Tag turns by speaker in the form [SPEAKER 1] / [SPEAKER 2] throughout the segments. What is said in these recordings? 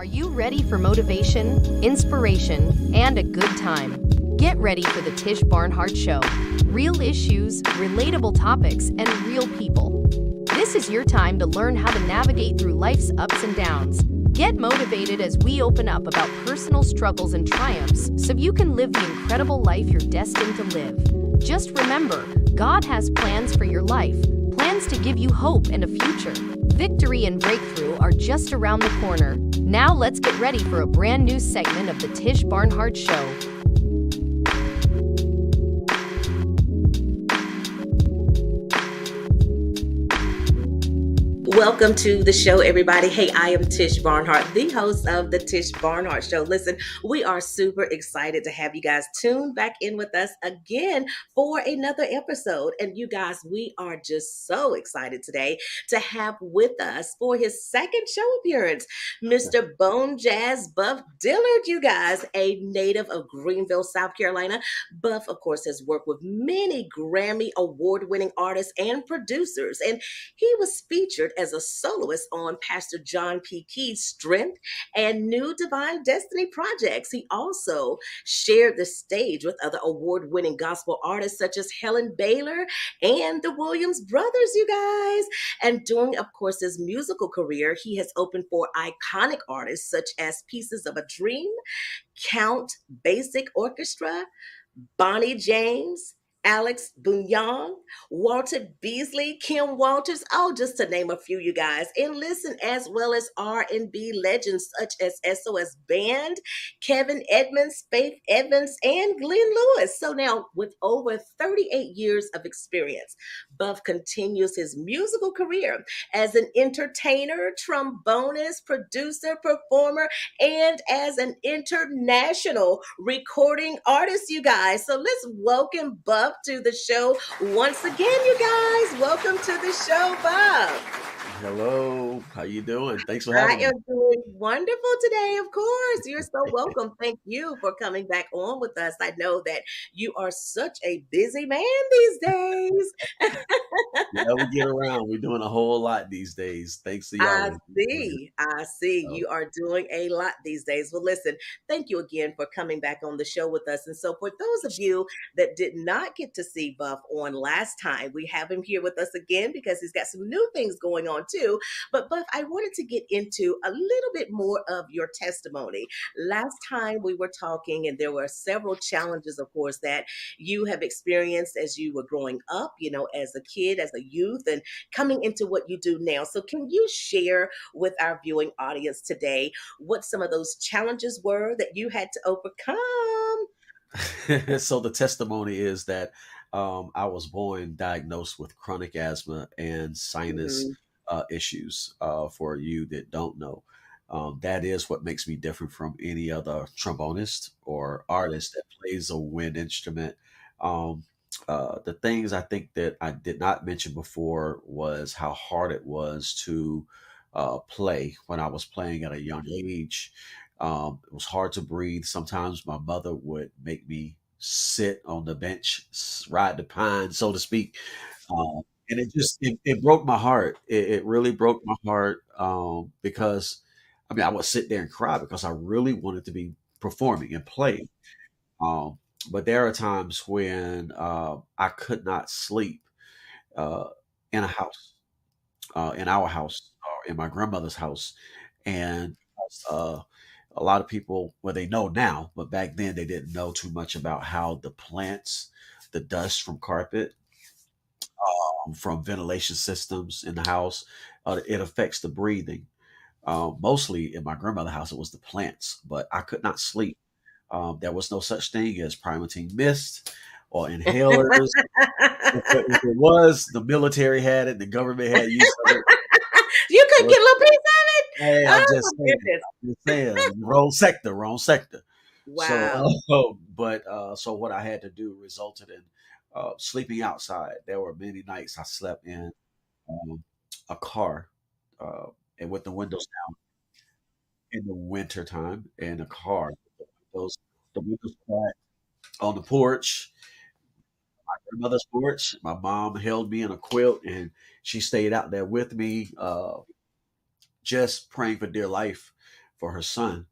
[SPEAKER 1] Are you ready for motivation, inspiration, and a good time? Get ready for the Tish Barnhardt Show. Real issues, relatable topics, and real people. This is your time to learn how to navigate through life's ups and downs. Get motivated as we open up about personal struggles and triumphs so you can live the incredible life you're destined to live. Just remember, God has plans for your life, plans to give you hope and a future. Victory and breakthrough are just around the corner. Now let's get ready for a brand new segment of the Tish Barnhardt Show.
[SPEAKER 2] Welcome to the show, everybody. Hey, I am Tish Barnhardt, the host of the Tish Barnhardt Show. Listen, we are super excited to have you guys tune back in with us again for another episode. And you guys, we are just so excited today to have with us for his second show appearance, Mr. Bonejazz Buff Dillard, you guys, a native of Greenville, South Carolina. Buff, of course, has worked with many Grammy award-winning artists and producers, and he was featured as a soloist on Pastor John P. Key's Strength and New Divine Destiny projects. He also shared the stage with other award-winning gospel artists such as Helen Baylor and the Williams brothers, you guys. And during, of course, his musical career, he has opened for iconic artists such as Pieces of a Dream, Count Basic Orchestra, Bonnie James, Alex Bouillon, Walter Beasley, Kim Walters, just to name a few, you guys. And listen, as well as R&B legends such as SOS Band, Kevin Edmonds, Faith Evans, and Glenn Lewis. So now, with over 38 years of experience, Buff continues his musical career as an entertainer, trombonist, producer, performer, and as an international recording artist, you guys. So let's welcome Buff to the show once again, you guys. Welcome to the show, Buff.
[SPEAKER 3] Hello, how you doing? Thanks for
[SPEAKER 2] I
[SPEAKER 3] having me.
[SPEAKER 2] am doing wonderful today, of course. You're so welcome. Thank you for coming back on with us. I know that you are such a busy man these days.
[SPEAKER 3] Yeah, we get around. We're doing a whole lot these days. Thanks to
[SPEAKER 2] I
[SPEAKER 3] y'all.
[SPEAKER 2] see.
[SPEAKER 3] So,
[SPEAKER 2] You are doing a lot these days. Well, listen, thank you again for coming back on the show with us. And so for those of you that did not get to see Buff on last time, we have him here with us again because he's got some new things going on too. But Buff, I wanted to get into a little bit more of your testimony. Last time we were talking, and there were several challenges, of course, that you have experienced as you were growing up, as a kid, as a youth, and coming into what you do now. So can you share with our viewing audience today what some of those challenges were that you had to overcome?
[SPEAKER 3] so the testimony is that I was born diagnosed with chronic asthma and sinus
[SPEAKER 2] Mhm.
[SPEAKER 3] issues. For you that don't know, that is what makes me different from any other trombonist or artist that plays a wind instrument. Um, the things I think that I did not mention before was how hard it was to play when I was playing at a young age. It was hard to breathe. Sometimes my mother would make me sit on the bench, ride the pine, so to speak. And it broke my heart. It really broke my heart because I mean I would sit there and cry because I really wanted to be performing and playing. Um, but there are times when I could not sleep uh, in a house, in our house, or in my grandmother's house, and a lot of people, well, they know now, but back then they didn't know too much about how the plants, the dust from carpet, from ventilation systems in the house, it affects the breathing. Mostly in my grandmother's house, it was the plants, but I could not sleep. There was no such thing as Primatine mist or inhalers. If it was, the military had it, the government had use of it.
[SPEAKER 2] You could
[SPEAKER 3] But
[SPEAKER 2] get a little piece of it.
[SPEAKER 3] hey,
[SPEAKER 2] Oh my goodness.
[SPEAKER 3] I'm just saying, wrong sector, wrong sector. So,
[SPEAKER 2] Wow.
[SPEAKER 3] so what I had to do resulted in sleeping outside. There were many nights I slept in um, a car, uh, and with the windows down in the winter time in a car. Those the windows cracked on the porch, my grandmother's porch. My mom held me in a quilt, and she stayed out there with me, just praying for dear life for her son,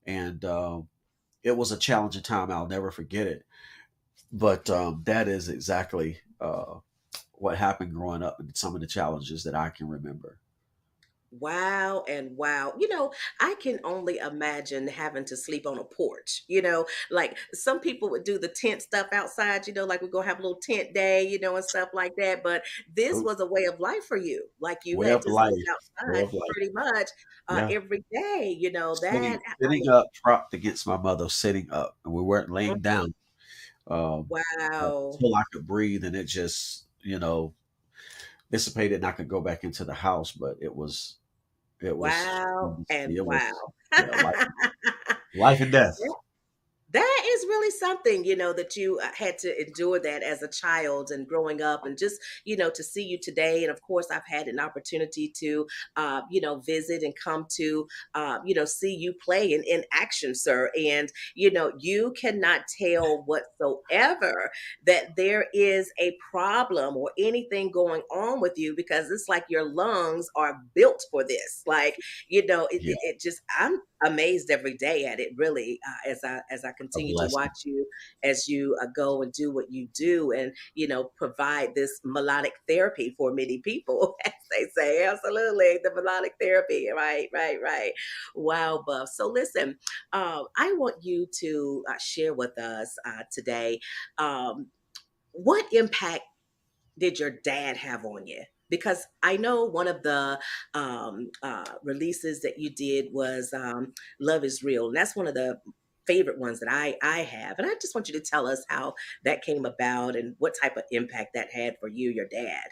[SPEAKER 3] and it was a challenging time. I'll never forget it. But that is exactly what happened growing up, and some of the challenges that I can remember.
[SPEAKER 2] Wow and wow. I can only imagine having to sleep on a porch. Like some people would do the tent stuff outside, like we go have a little tent day, and stuff like that. But this
[SPEAKER 3] Oh,
[SPEAKER 2] was a way of life for you. Like you
[SPEAKER 3] way
[SPEAKER 2] had
[SPEAKER 3] of
[SPEAKER 2] to sleep
[SPEAKER 3] life, way
[SPEAKER 2] outside
[SPEAKER 3] of life.
[SPEAKER 2] pretty much
[SPEAKER 3] Yeah,
[SPEAKER 2] every day. That.
[SPEAKER 3] sitting up, propped against my mother, sitting up, and we weren't laying down um,
[SPEAKER 2] Wow.
[SPEAKER 3] until I could breathe, and it just dissipated, and I could go back into the house. But it was
[SPEAKER 2] Wow and
[SPEAKER 3] it was
[SPEAKER 2] wow.
[SPEAKER 3] yeah, life and death.
[SPEAKER 2] That is really something, that you had to endure that as a child and growing up, and just, to see you today. And of course, I've had an opportunity to, visit and come to, see you play in action, sir. And, you cannot tell whatsoever that there is a problem or anything going on with you, because it's like your lungs are built for this. Like,
[SPEAKER 3] Yeah,
[SPEAKER 2] it just, I'm amazed every day at it, really, as I
[SPEAKER 3] a
[SPEAKER 2] continue to
[SPEAKER 3] blessing.
[SPEAKER 2] watch you as you go and do what you do, and provide this melodic therapy for many people, as they say. Absolutely, the melodic therapy. Right, right, right. Wow, Buff. So listen, I want you to share with us today, um, what impact did your dad have on you? Because I know one of the releases that you did was "Love Is Real," and that's one of the favorite ones that I have. And I just want you to tell us how that came about and what type of impact that had for you, your dad.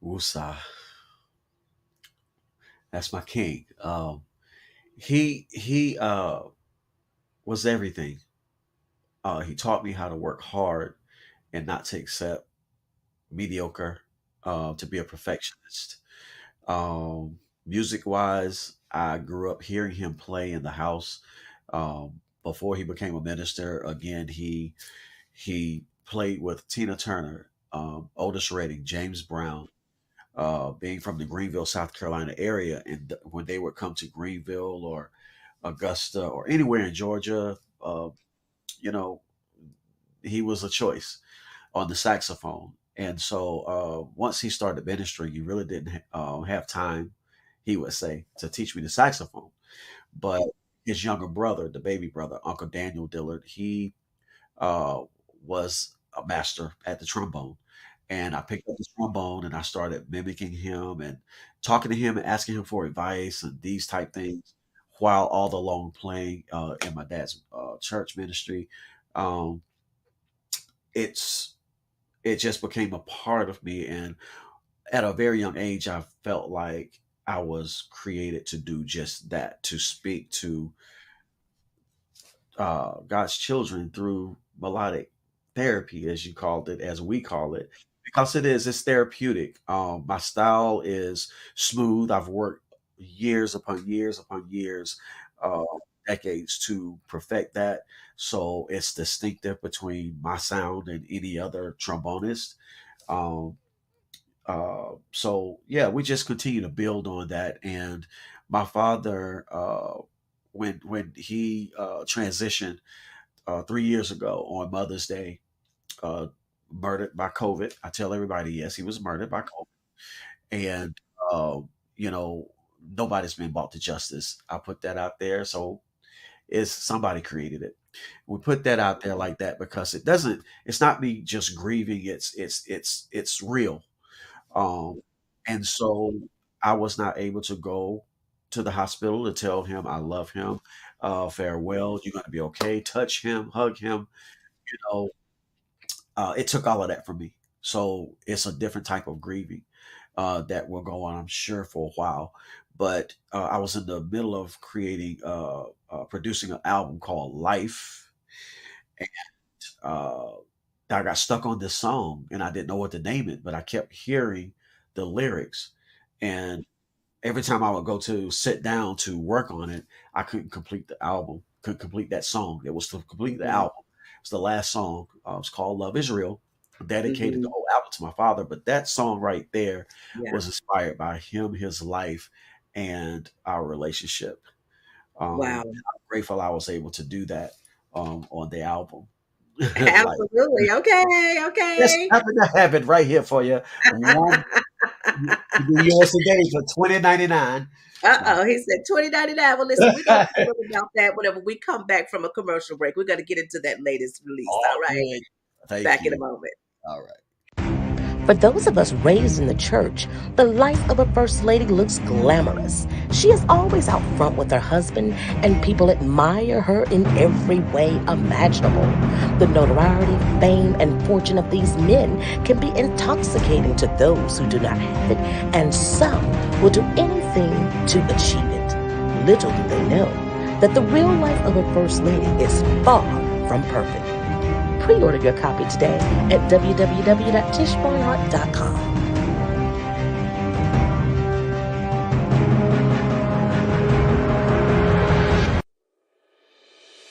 [SPEAKER 3] Wusa, that's my king. He was everything. He taught me how to work hard and not to accept mediocre, to be a perfectionist. Music wise, I grew up hearing him play in the house. Before he became a minister, again, he played with Tina Turner, Otis Redding, James Brown. Being from the Greenville, South Carolina area, and when they would come to Greenville or Augusta or anywhere in Georgia, you know, he was a choice on the saxophone. And so once he started ministering, he really didn't have time, he would say, to teach me the saxophone. But his younger brother, the baby brother, Uncle Daniel Dillard, he uh, was a master at the trombone. And I picked up the trombone and I started mimicking him and talking to him and asking him for advice and these type things, while all along playing in my dad's church ministry. Um, it's it just became a part of me, and at a very young age, I felt like I was created to do just that, to speak to God's children through melodic therapy, as you called it, as we call it, because it's therapeutic. My style is smooth. I've worked years upon years upon years, uh, decades to perfect that. So it's distinctive between my sound and any other trombonist. Um, so yeah, we just continue to build on that. And my father, when he transitioned 3 years ago on Mother's Day, uh, murdered by COVID. I tell everybody, yes, he was murdered by COVID, and uh, you know, nobody's been brought to justice. I put that out there, so it's somebody created it. We put that out there like that because it doesn't. It's not me just grieving. It's real. Um, and so I was not able to go to the hospital to tell him I love him, farewell, you're going to be okay, touch him, hug him. You know, it took all of that from me. So it's a different type of grieving that will go on, I'm sure, for a while. But I was in the middle of producing an album called Life. And uh, I got stuck on this song and I didn't know what to name it, but I kept hearing the lyrics. And every time I would go to sit down to work on it, I couldn't complete the album, couldn't complete that song. It was to complete the
[SPEAKER 2] Mhm,
[SPEAKER 3] album. It's the last song. It's called Love Is Real. Dedicated the
[SPEAKER 2] mhm.
[SPEAKER 3] whole album to my father. But that song right there
[SPEAKER 2] Yeah.
[SPEAKER 3] was inspired by him, his life, and our relationship.
[SPEAKER 2] Wow.
[SPEAKER 3] I'm grateful I was able to do that on the album. Like,
[SPEAKER 2] Absolutely. Okay.
[SPEAKER 3] just
[SPEAKER 2] Okay.
[SPEAKER 3] happen to have it right here for you. One US a day for 20.99. No,
[SPEAKER 2] Uh-oh, he said 2099. Well, listen, we're gonna talk about that whenever we come back from a commercial break. We're gonna get into that latest release. All
[SPEAKER 3] all
[SPEAKER 2] right.
[SPEAKER 3] good. Thank
[SPEAKER 2] Back in a
[SPEAKER 3] you.
[SPEAKER 2] moment.
[SPEAKER 3] All right.
[SPEAKER 4] For those of us raised in the church, the life of a First Lady looks glamorous. She is always out front with her husband, and people admire her in every way imaginable. The notoriety, fame, and fortune of these men can be intoxicating to those who do not have it, and some will do anything to achieve it. Little do they know that the real life of a First Lady is far from perfect. Pre-order your copy today at www.tishbarnhardt.com.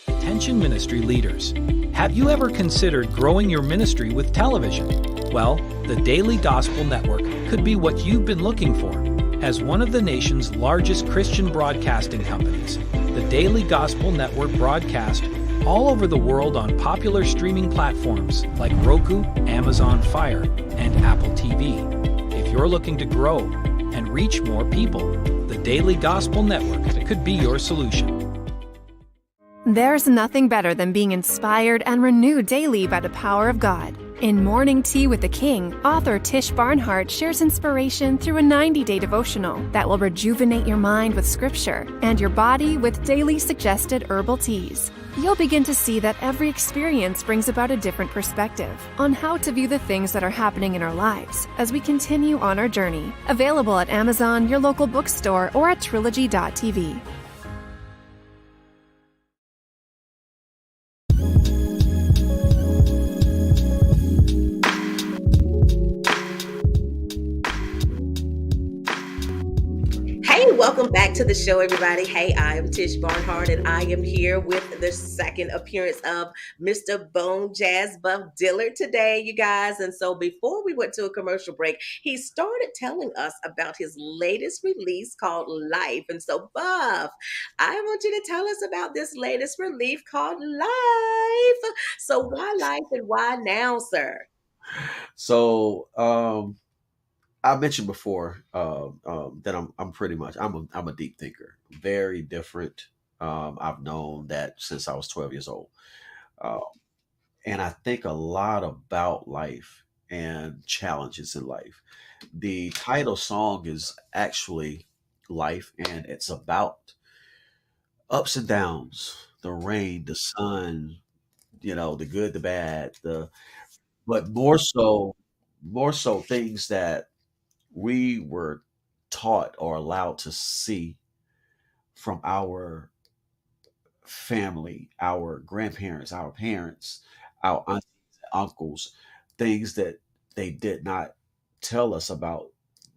[SPEAKER 5] Attention ministry leaders. Have you ever considered growing your ministry with television? Well, the Daily Gospel Network could be what you've been looking for. As one of the nation's largest Christian broadcasting companies, the Daily Gospel Network broadcasts all over the world on popular streaming platforms like Roku, Amazon Fire, and Apple TV. If you're looking to grow and reach more people, the Daily Gospel Network could be your solution.
[SPEAKER 6] There's nothing better than being inspired and renewed daily by the power of God. In Morning Tea with the King, author Tish Barnhardt shares inspiration through a 90-day devotional that will rejuvenate your mind with scripture and your body with daily suggested herbal teas. You'll begin to see that every experience brings about a different perspective on how to view the things that are happening in our lives as we continue on our journey. Available at Amazon, your local bookstore, or at trilogy.tv.
[SPEAKER 2] Hey, welcome back to the show, everybody. Hey, I am Tish Barnhardt, and I am here with the second appearance of Mr. Bonejazz Buff Dillard today, you guys. And so before we went to a commercial break, he started telling us about his latest release called Life. And so, Buff, I want you to tell us about this latest release called Life. So why Life and why now, sir?
[SPEAKER 3] So, I mentioned before that I'm pretty much I'm a deep thinker, very different. I've known that since I was 12 years old, uh, and I think a lot about life and challenges in life. The title song is actually life, and it's about ups and downs, the rain, the sun, the good, the bad, the but more so things that we were taught or allowed to see from our family, our grandparents, our parents, our aunts, uncles, things that they did not tell us about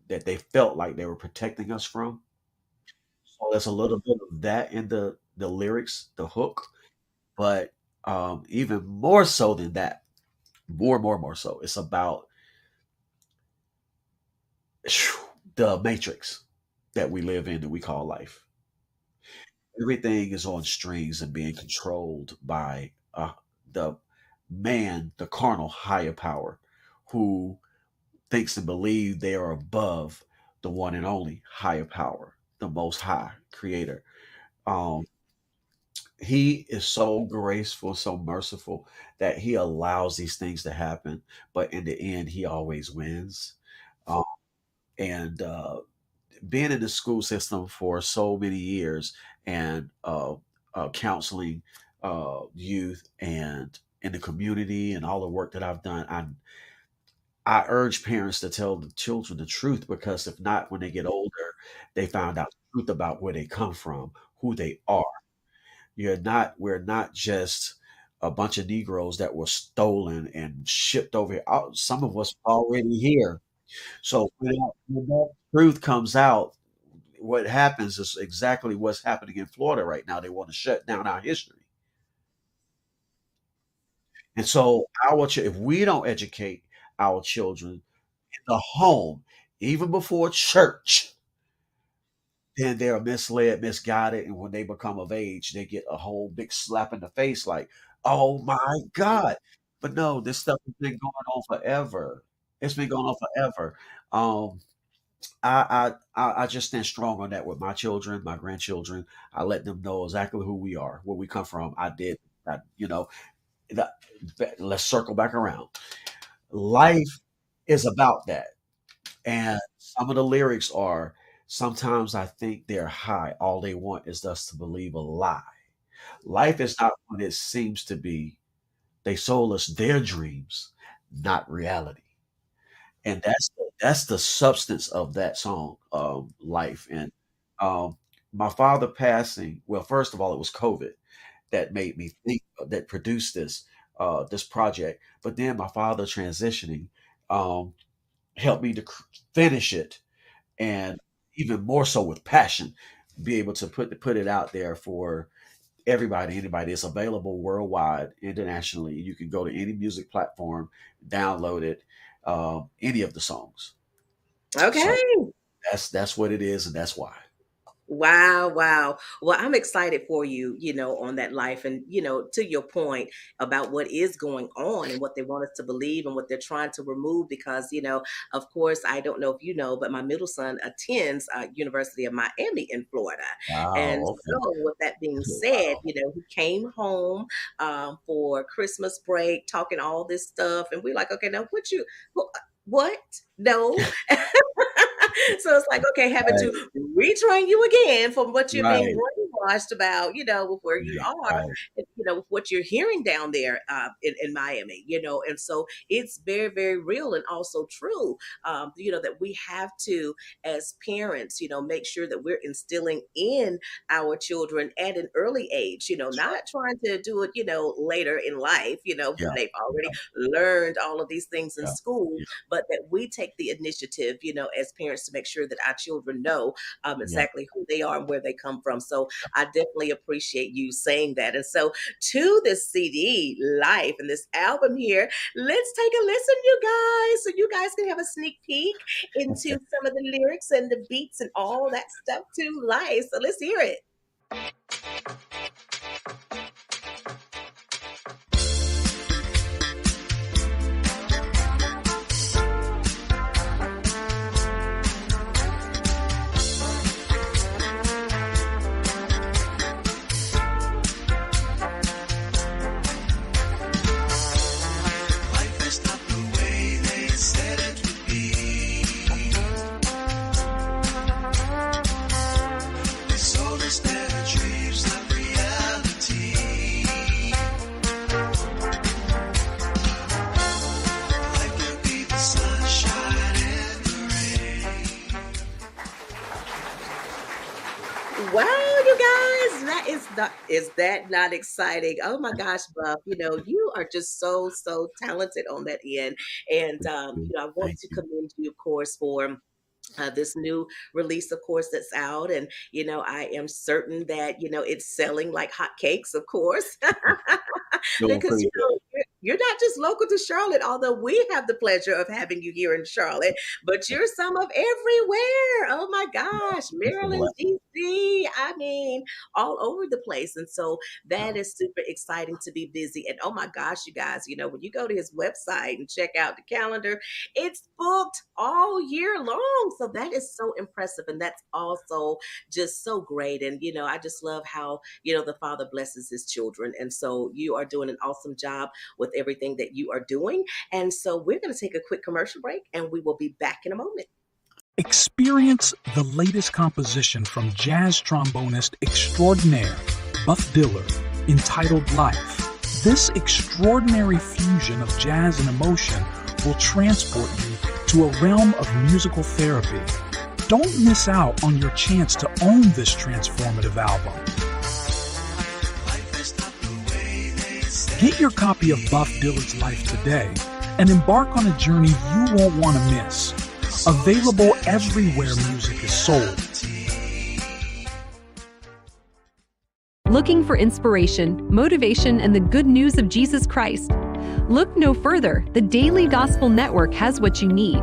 [SPEAKER 3] that they felt like they were protecting us from. So there's a little bit of that in the lyrics, the hook, but even more so than that, more so, it's about the matrix that we live in that we call life. Everything is on strings and being controlled by the man, the carnal higher power, who thinks and believes they are above the one and only higher power, the most high creator. Um, he is so graceful, so merciful that he allows these things to happen, but in the end, he always wins. Um, and being in the school system for so many years and counseling youth and in the community and all the work that I've done, I urge parents to tell the children the truth, because if not, when they get older, they found out the truth about where they come from, who they are. We're not just a bunch of Negroes that were stolen and shipped over here. Some of us are already here. So when that truth comes out, what happens is exactly what's happening in Florida right now. They want to shut down our history. And so if we don't educate our children in the home, even before church, then they're misled, misguided, and when they become of age, they get a whole big slap in the face like, "Oh my God." But no, this stuff has been going on forever. It's been going on forever. Um, I just stand strong on that with my children, my grandchildren. I let them know exactly who we are, where we come from. I did, you know, that, let's circle back around. Life is about that. And some of the lyrics are, sometimes I think they're high. All they want is us to believe a lie. Life is not what it seems to be. They sold us their dreams, not reality. And that's the substance of that song, Life. And um, my father passing, well, first of all, it was COVID that made me think, that produced this project. But then my father transitioning um, helped me to finish it, and even more so with passion, be able to put it out there for everybody, anybody. It's available worldwide, internationally. You can go to any music platform, download it, any of the songs.
[SPEAKER 2] Okay.
[SPEAKER 3] So that's what it is, and that's why.
[SPEAKER 2] Wow, wow. Well, I'm excited for you, on that life. And, to your point about what is going on and what they want us to believe and what they're trying to remove, because, of course, I don't know if you know, but my middle son attends University of Miami in Florida. And
[SPEAKER 3] Wow. Okay.
[SPEAKER 2] so with that being said,
[SPEAKER 3] Wow.
[SPEAKER 2] he came home for Christmas break, talking all this stuff. And we're like, okay, now what? No. So it's like, okay, having
[SPEAKER 3] Right.
[SPEAKER 2] to retrain you again from what you're being
[SPEAKER 3] Right.
[SPEAKER 2] brainwashed about, with where you
[SPEAKER 3] Right.
[SPEAKER 2] are,
[SPEAKER 3] Right.
[SPEAKER 2] and, with what you're hearing down there in Miami, and so it's very, very real and also true, that we have to, as parents, make sure that we're instilling in our children at an early age, not trying to do it, later in life,
[SPEAKER 3] Yeah.
[SPEAKER 2] when they've already learned all of these things in
[SPEAKER 3] Yeah.
[SPEAKER 2] school,
[SPEAKER 3] Yeah.
[SPEAKER 2] but that we take the initiative, as parents, to make sure that our children know
[SPEAKER 3] Yeah.
[SPEAKER 2] exactly who they are and where they come from. So I definitely appreciate you saying that. And so to this CD, Life, and this album here, let's take a listen, you guys, so you guys can have a sneak peek into some of the lyrics and the beats and all that stuff to Life. So let's hear it.
[SPEAKER 7] Life is not the way they said it would be. They sold us their dreams, not reality. Life could be the sunshine and the rain.
[SPEAKER 2] Wow, you guys, is that not exciting? Oh my gosh, Buff, you are just so, so talented on that end. And I want
[SPEAKER 3] Thank
[SPEAKER 2] to
[SPEAKER 3] you.
[SPEAKER 2] commend you, of course, for this new release, of course, that's out. And, I am certain that, it's selling like hotcakes, of course.
[SPEAKER 3] Doing
[SPEAKER 2] Because
[SPEAKER 3] pretty good.
[SPEAKER 2] you're not just local to Charlotte, although we have the pleasure of having you here in Charlotte, but you're some of everywhere. Oh my gosh,
[SPEAKER 3] It's a
[SPEAKER 2] Maryland,
[SPEAKER 3] blessing.
[SPEAKER 2] DC, I mean, all over the place. And so that
[SPEAKER 3] Yeah.
[SPEAKER 2] is super exciting to be busy. And oh my gosh, you guys, when you go to his website and check out the calendar, it's booked all year long. So that is so impressive. And that's also just so great. And, I just love how, the Father blesses his children. And so you are doing an awesome job with everything that you are doing. And so we're going to take a quick commercial break and we will be back in a moment.
[SPEAKER 5] Experience the latest composition from jazz trombonist extraordinaire Buff Dillard, entitled Life. This extraordinary fusion of jazz and emotion will transport you to a realm of musical therapy. Don't miss out on your chance to own this transformative album.
[SPEAKER 7] Life is not the way they said.
[SPEAKER 5] Get your copy of Buff Dillard's Life today and embark on a journey you won't want to miss. Available everywhere music is sold.
[SPEAKER 8] Looking for inspiration, motivation, and the good news of Jesus Christ? Look no further. The Daily Gospel Network has what you need.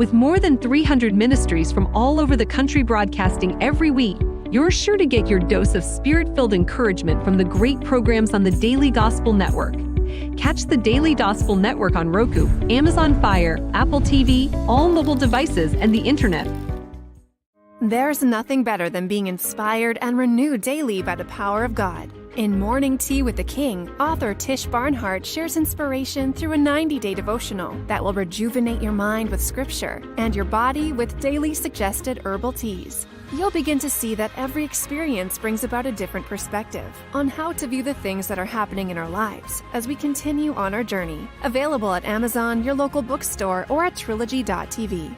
[SPEAKER 8] With more than 300 ministries from all over the country broadcasting every week, you're sure to get your dose of spirit-filled encouragement from the great programs on the Daily Gospel Network. Catch the Daily Gospel Network on Roku, Amazon Fire, Apple TV, all mobile devices, and the internet.
[SPEAKER 6] There's nothing better than being inspired and renewed daily by the power of God. In Morning Tea with the King, author Tish Barnhardt shares inspiration through a 90-day devotional that will rejuvenate your mind with scripture and your body with daily suggested herbal teas. You'll begin to see that every experience brings about a different perspective on how to view the things that are happening in our lives as we continue on our journey. Available at Amazon, your local bookstore, or at trilogy.tv.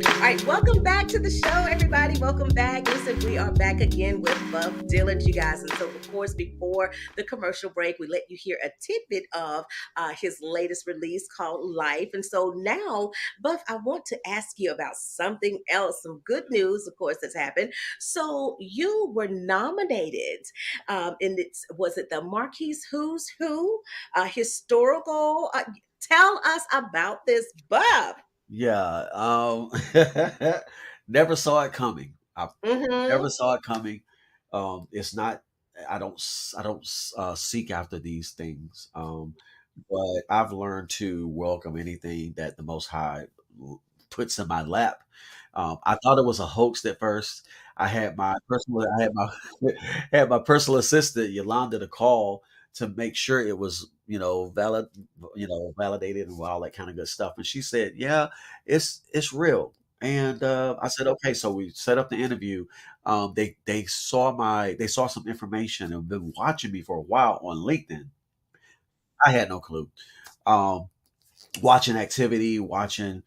[SPEAKER 2] All right, welcome back to the show, everybody. Welcome back. Listen, we are back again with Buff Dillard, you guys. And so, of course, before the commercial break, we let you hear a tidbit of his latest release called Life. And so now, Buff, I want to ask you about something else, some good news, of course, that's happened. So you were nominated was it the Marquise Who's Who historical? Tell us about this, Buff.
[SPEAKER 3] Yeah, never saw it coming. I
[SPEAKER 2] Mm-hmm.
[SPEAKER 3] never saw it coming. It's not. I don't seek after these things. But I've learned to welcome anything that the Most High puts in my lap. I thought it was a hoax at first. I had my had my personal assistant Yolanda to call to make sure it was validated and all that kind of good stuff. And she said, "Yeah, it's real." And I said, "Okay." So we set up the interview. They saw some information and been watching me for a while on LinkedIn. I had no clue. Um, Watching activity, watching,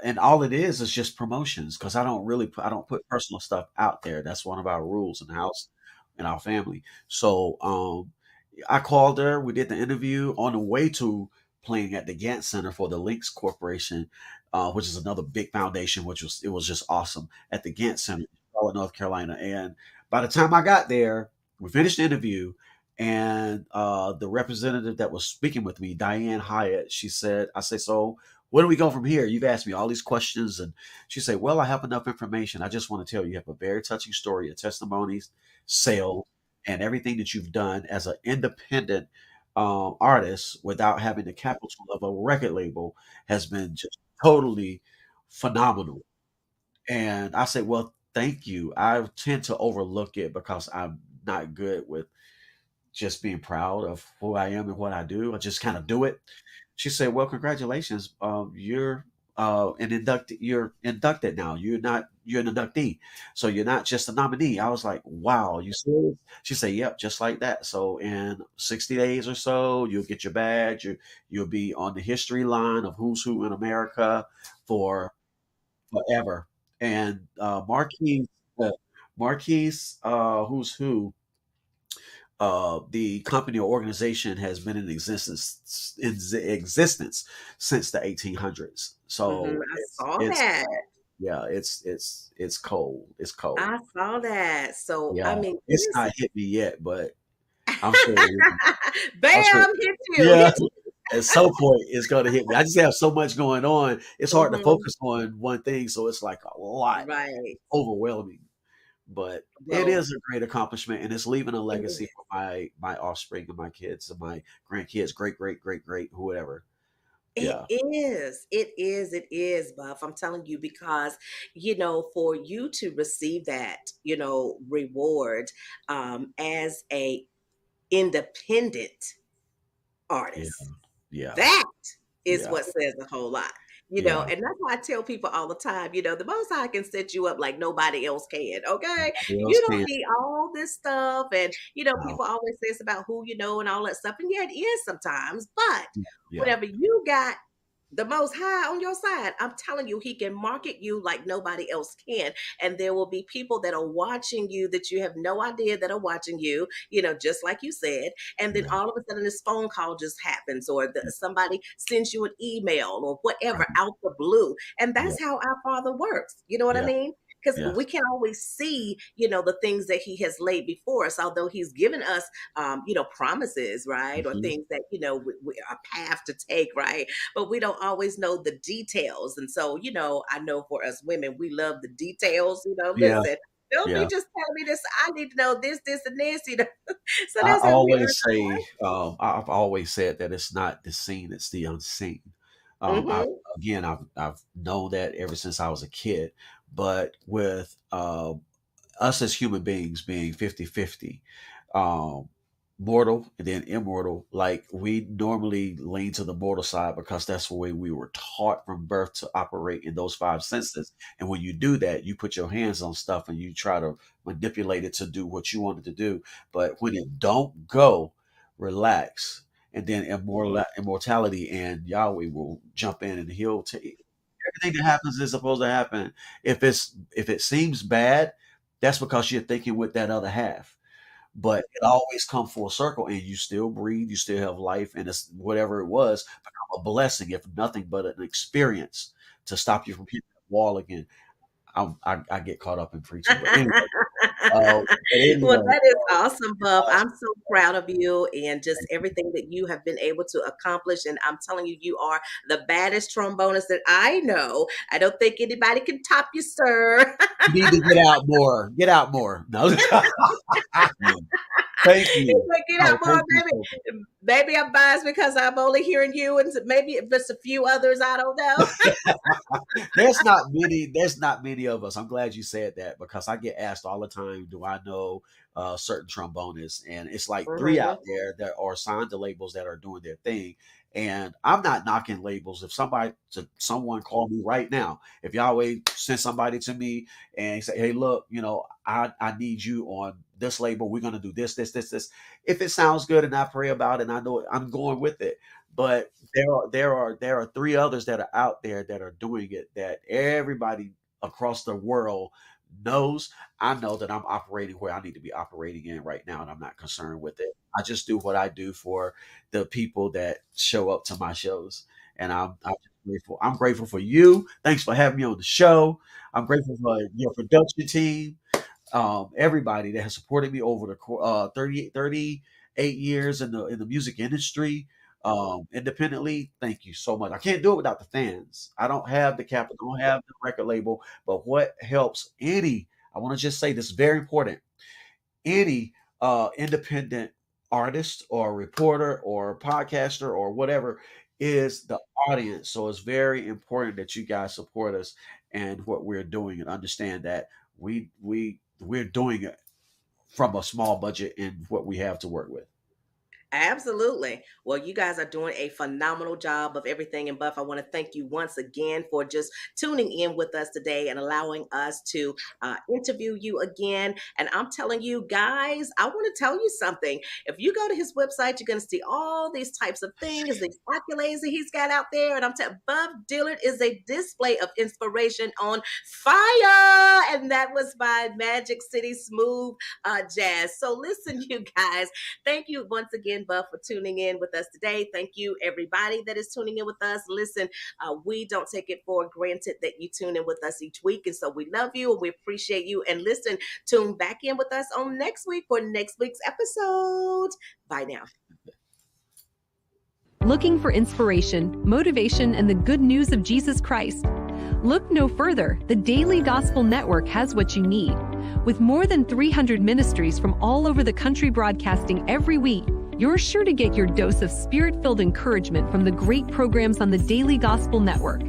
[SPEAKER 3] and all it is just promotions because I don't put personal stuff out there. That's one of our rules in the house and our family. So I called her. We did the interview on the way to playing at the Gantt Center for the Links Corporation, which is another big foundation. It was just awesome at the Gantt Center, in Charlotte, North Carolina. And by the time I got there, we finished the interview, and the representative that was speaking with me, Diane Hyatt, she said, "I say, so where do we go from here? You've asked me all these questions," and she said, "Well, I have enough information. I just want to tell you have a very touching story, your testimonies, sales, and everything that you've done as an independent artist without having the capital of a record label has been just totally phenomenal." And I said, "Well, thank you. I tend to overlook it because I'm not good with just being proud of who I am and what I do. I just kind of do it." She said, "Well, congratulations. You're inducted now. You're an inductee. So you're not just a nominee." I was like, "Wow, you serious?" She said, "Yep, just like that. So in 60 days or so, you'll get your badge. You'll be on the history line of who's who in America for forever." And uh, Marquise, who's who, the company or organization has been in existence since the 1800s.
[SPEAKER 2] Mm-hmm.
[SPEAKER 3] So
[SPEAKER 2] I
[SPEAKER 3] it's
[SPEAKER 2] saw
[SPEAKER 3] it's
[SPEAKER 2] that.
[SPEAKER 3] yeah, it's cold. It's cold.
[SPEAKER 2] I saw that. So, I
[SPEAKER 3] Yeah,
[SPEAKER 2] mean,
[SPEAKER 3] it's
[SPEAKER 2] this
[SPEAKER 3] not hit me yet, but I'm sure it will. I'm sure.
[SPEAKER 2] bam, hit you,
[SPEAKER 3] Yeah,
[SPEAKER 2] hit you.
[SPEAKER 3] at some point it's going to hit me. I just have so much going on. It's hard to
[SPEAKER 2] Mhm.
[SPEAKER 3] focus on one thing, so it's like a lot
[SPEAKER 2] Right.
[SPEAKER 3] overwhelming. But it
[SPEAKER 2] Well,
[SPEAKER 3] is a great accomplishment, and it's leaving a
[SPEAKER 2] it
[SPEAKER 3] legacy
[SPEAKER 2] is.
[SPEAKER 3] for my offspring and my kids and my grandkids, great, great, great, great, whoever.
[SPEAKER 2] It
[SPEAKER 3] Yeah,
[SPEAKER 2] is. It is. It is, Buff. I'm telling you because, for you to receive that, reward as a independent
[SPEAKER 3] yeah,
[SPEAKER 2] artist.
[SPEAKER 3] yeah,
[SPEAKER 2] That is
[SPEAKER 3] yeah,
[SPEAKER 2] what says a whole lot.
[SPEAKER 3] yeah.
[SPEAKER 2] And that's why I tell people all the time, the most high can set you up like nobody else can. Okay.
[SPEAKER 3] Nobody else
[SPEAKER 2] You don't
[SPEAKER 3] can.
[SPEAKER 2] need all this stuff. And,
[SPEAKER 3] No.
[SPEAKER 2] people always say it's about who you know and all that stuff. And yeah, it is sometimes. But
[SPEAKER 3] Yeah,
[SPEAKER 2] whatever you got the most high on your side, I'm telling you, he can market you like nobody else can. And there will be people that are watching you that you have no idea that are watching you, just like you said. And then
[SPEAKER 3] yeah,
[SPEAKER 2] all of a sudden this phone call just happens, or
[SPEAKER 3] yeah.
[SPEAKER 2] somebody sends you an email or whatever
[SPEAKER 3] Right.
[SPEAKER 2] out the blue. And
[SPEAKER 3] Yeah,
[SPEAKER 2] that's how our Father works. You know what I
[SPEAKER 3] yeah,
[SPEAKER 2] mean? because
[SPEAKER 3] Yes.
[SPEAKER 2] we can't always see, the things that he has laid before us, although he's given us, promises, right? Or
[SPEAKER 3] Mhm.
[SPEAKER 2] things that, a path to take, right? But we don't always know the details. And so, I know for us women, we love the details,
[SPEAKER 3] Yeah.
[SPEAKER 2] listen. Don't be
[SPEAKER 3] Yeah.
[SPEAKER 2] just telling me this. I need to know this, and this, So
[SPEAKER 3] I
[SPEAKER 2] that's how we
[SPEAKER 3] always
[SPEAKER 2] are.
[SPEAKER 3] say, I've always said that it's not the seen, it's the unseen. I
[SPEAKER 2] Mm-hmm.
[SPEAKER 3] again, I've known that ever since I was a kid, but with us as human beings being 50-50, um, mortal and then immortal, like we normally lean to the mortal side because that's the way we were taught from birth to operate in those five senses. And when you do that, you put your hands on stuff and you try to manipulate it to do what you wanted to do. But when it don't go, relax. And then immortality and Yahweh will jump in and he'll take everything that happens is supposed to happen. If it seems bad, that's because you're thinking with that other half. But it always come full circle, and you still breathe, you still have life, and it's whatever it was become a blessing, if nothing but an experience to stop you from hitting that wall again. I get caught up in preaching,
[SPEAKER 2] Well,
[SPEAKER 3] but anyway,
[SPEAKER 2] that is awesome,
[SPEAKER 3] it's
[SPEAKER 2] Buff. I'm
[SPEAKER 3] awesome.
[SPEAKER 2] so proud of you and just
[SPEAKER 3] Thank you.
[SPEAKER 2] everything that you have been able to accomplish. And I'm telling you, you are the baddest trombonist that I know. I don't think anybody can top you, sir.
[SPEAKER 3] You need to get out more. Get out more. No. Thank
[SPEAKER 2] It's
[SPEAKER 3] you.
[SPEAKER 2] like, get
[SPEAKER 3] No,
[SPEAKER 2] out more,
[SPEAKER 3] thank you
[SPEAKER 2] baby.
[SPEAKER 3] so much.
[SPEAKER 2] Maybe I'm biased because I'm only hearing you and maybe just a few others. I don't know.
[SPEAKER 3] There's not many of us. I'm glad you said that because I get asked all the time, do I know certain trombonists? And it's like three out
[SPEAKER 2] Mhm.
[SPEAKER 3] there that are signed to labels that are doing their thing. And I'm not knocking labels. If someone call me right now, if Yahweh send somebody to me and say, hey, look, I need you on this label. We're gonna do this. If it sounds good and I pray about it and I know it, I'm going with it. But there are three others that are out there that are doing it that everybody across the world knows. I know that I'm operating where I need to be operating in right now, and I'm not concerned with it. I just do what I do for the people that show up to my shows, and I'm just grateful. I'm grateful for you. Thanks for having me on the show. I'm grateful for your production team, everybody that has supported me over the 38 years in the music industry, independently. Thank you so much. I can't do it without the fans. I don't have the capital, I don't have the record label, but what helps I want to just say this is very important. Any independent artist or reporter or podcaster or whatever is the audience. So it's very important that you guys support us and what we're doing and understand that we're doing it from a small budget and what we have to work with.
[SPEAKER 2] Absolutely. Well, you guys are doing a phenomenal job of everything. And Buff, I want to thank you once again for just tuning in with us today and allowing us to interview you again. And I'm telling you guys, I want to tell you something. If you go to his website, you're going to see all these types of things, these accolades that he's got out there. And I'm telling Buff Dillard is a display of inspiration on fire. And that was by Magic City Smooth Jazz. So listen, you guys. Thank you once again, Buff, for tuning in with us today. Thank you, everybody that is tuning in with us. Listen, we don't take it for granted that you tune in with us each week. And so we love you and we appreciate you. And listen, tune back in with us on next week for next week's episode. Bye now.
[SPEAKER 8] Looking for inspiration, motivation, and the good news of Jesus Christ? Look no further. The Daily Gospel Network has what you need. With more than 300 ministries from all over the country broadcasting every week, you're sure to get your dose of spirit-filled encouragement from the great programs on the Daily Gospel Network.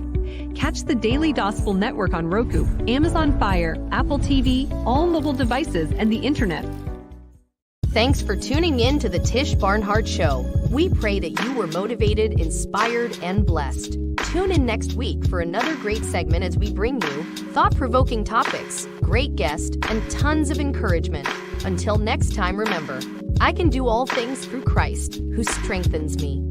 [SPEAKER 8] Catch the Daily Gospel Network on Roku, Amazon Fire, Apple TV, all mobile devices, and the internet.
[SPEAKER 1] Thanks for tuning in to the Tish Barnhardt Show. We pray that you were motivated, inspired, and blessed. Tune in next week for another great segment as we bring you thought-provoking topics, great guests, and tons of encouragement. Until next time, remember, I can do all things through Christ, who strengthens me.